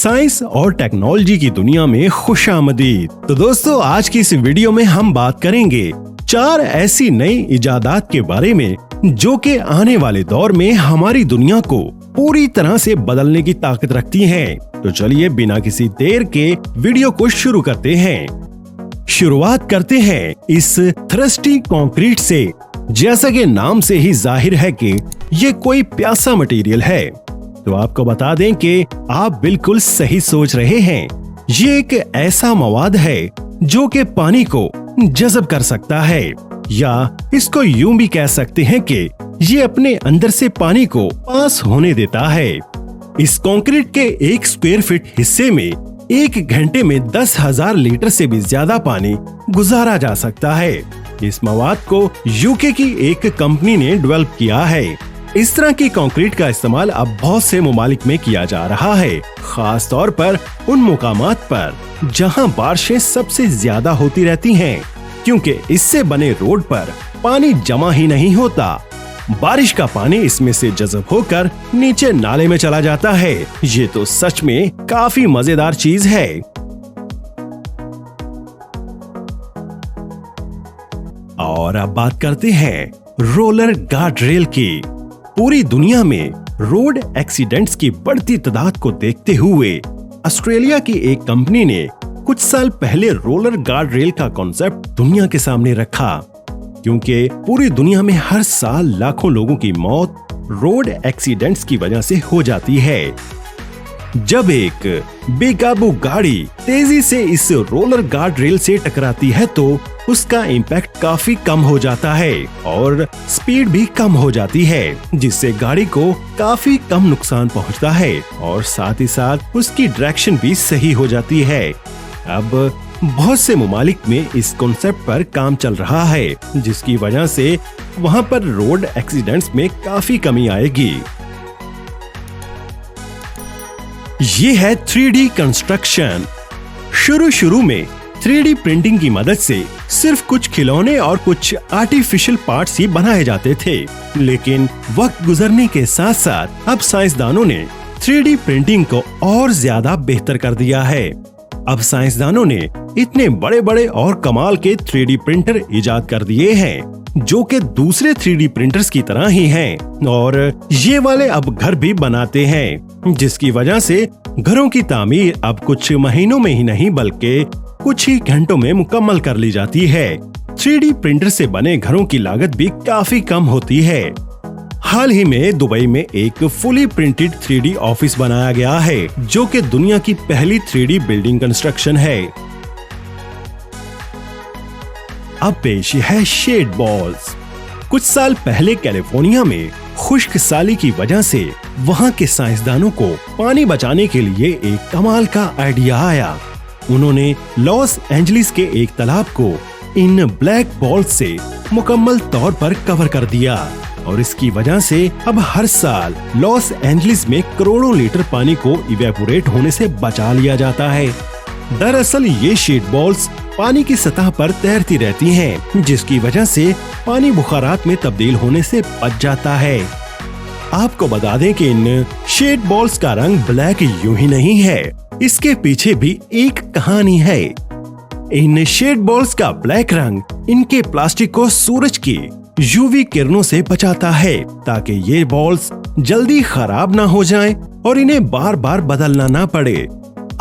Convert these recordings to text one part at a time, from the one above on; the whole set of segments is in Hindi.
साइंस और टेक्नोलॉजी की दुनिया में खुशामदीद। तो दोस्तों, आज की इस वीडियो में हम बात करेंगे 4 ऐसी नई इजादात के बारे में जो कि आने वाले दौर में हमारी दुनिया को पूरी तरह से बदलने की ताकत रखती हैं। तो चलिए बिना किसी देर के वीडियो को शुरू करते हैं। शुरुआत करते हैं इस थ्रस्टी कंक्रीट से। जैसा कि नाम से ही जाहिर है कि ये कोई प्यासा मटेरियल है, तो आपको बता दें कि आप बिल्कुल सही सोच रहे हैं। ये एक ऐसा मवाद है जो कि पानी को जज़ब कर सकता है, या इसको यूं भी कह सकते हैं कि ये अपने अंदर से पानी को पास होने देता है। इस कंक्रीट के 1 स्क्वायर फीट हिस्से में 1 घंटे में 10,000 लीटर से भी ज्यादा पानी गुजारा जा सकता है। इस मवाद को यूके की एक कंपनी ने डेवलप किया है। इस तरह की कंक्रीट का इस्तेमाल अब बहुत से ममालिक में किया जा रहा है, खास तौर पर उन मुकामात पर जहां बारिशें सबसे ज्यादा होती रहती हैं, क्योंकि इससे बने रोड पर पानी जमा ही नहीं होता। बारिश का पानी इसमें से जज़ब होकर नीचे नाले में चला जाता है। ये तो सच में काफी मजेदार चीज है। और अब बात करते हैं रोलर गार्ड रेल की। पूरी दुनिया में रोड एक्सीडेंट्स की बढ़ती तादाद को देखते हुए ऑस्ट्रेलिया की एक कंपनी ने कुछ साल पहले रोलर गार्ड रेल का कॉन्सेप्ट दुनिया के सामने रखा, क्योंकि पूरी दुनिया में हर साल लाखों लोगों की मौत रोड एक्सीडेंट्स की वजह से हो जाती है। जब एक बेकाबू गाड़ी तेजी से इस रोलर गार्ड रेल से टकराती है तो उसका इम्पैक्ट काफी कम हो जाता है और स्पीड भी कम हो जाती है, जिससे गाड़ी को काफी कम नुकसान पहुंचता है और साथ ही साथ उसकी डायरेक्शन भी सही हो जाती है। अब बहुत से ममालिक में इस कॉन्सेप्ट पर काम चल रहा है, जिसकी वजह से वहां पर रोड एक्सीडेंट्स में काफी कमी आएगी। ये है 3D कंस्ट्रक्शन। शुरू में 3D प्रिंटिंग की मदद से सिर्फ कुछ खिलौने और कुछ आर्टिफिशियल पार्ट्स ही बनाए जाते थे, लेकिन वक्त गुजरने के साथ साथ अब साइंसदानों ने 3D प्रिंटिंग को और ज्यादा बेहतर कर दिया है। अब साइंसदानों ने इतने बड़े-बड़े और कमाल के 3D प्रिंटर इजाद कर दिए हैं जो कि दूसरे 3D प्रिंटर्स की तरह ही हैं, और ये वाले अब घर भी बनाते हैं, जिसकी वजह से घरों की तामीर अब कुछ महीनों में ही नहीं बल्कि कुछ ही घंटों में मुकम्मल कर ली जाती है। 3D प्रिंटर से बने घरों की लागत भी काफी कम होती है। हाल ही में दुबई में एक फुली प्रिंटेड 3D ऑफिस बनाया गया है, जो कि दुनिया की पहली 3D बिल्डिंग कंस्ट्रक्शन है। अब पेश है शेड बॉल्स। कुछ साल पहले कैलिफोर्निया में खुश्क साली की वजह से वहां के साइंसदानों को पानी बचाने के लिए एक कमाल का आइडिया आया। उन्होंने लॉस एंजलिस के एक तालाब को इन ब्लैक बॉल्स से मुकम्मल तौर पर कवर कर दिया, और इसकी वजह से अब हर साल लॉस एंजलिस में करोड़ों लीटर पानी को इवेपोरेट होने से बचा लिया जाता है। दरअसल ये शेड बॉल्स पानी की सतह पर तैरती रहती हैं, जिसकी वजह से पानी बुखारात में तब्दील होने से बच जाता है। आपको बता दें कि इन शेड बॉल्स का रंग ब्लैक यूं ही नहीं है, इसके पीछे भी एक कहानी है। इन शेड बॉल्स का ब्लैक रंग इनके प्लास्टिक को सूरज की यूवी किरणों से बचाता है, ताकि ये बॉल्स जल्दी खराब ना हो जाएं और इन्हें बार बार बदलना ना पड़े।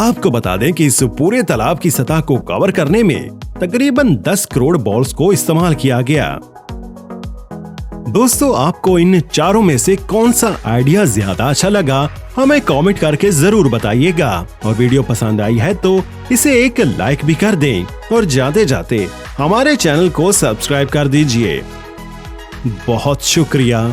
आपको बता दें कि इस पूरे तालाब की सतह को कवर करने में तकरीबन 10 करोड़ बॉल्स को इस्तेमाल किया गया। दोस्तों, आपको इन चारों में से कौन सा आइडिया ज्यादा अच्छा लगा, हमें कमेंट करके जरूर बताइएगा। और वीडियो पसंद आई है तो इसे एक लाइक भी कर दें, और जाते जाते हमारे चैनल को सब्सक्राइब कर दीजिए। बहुत शुक्रिया।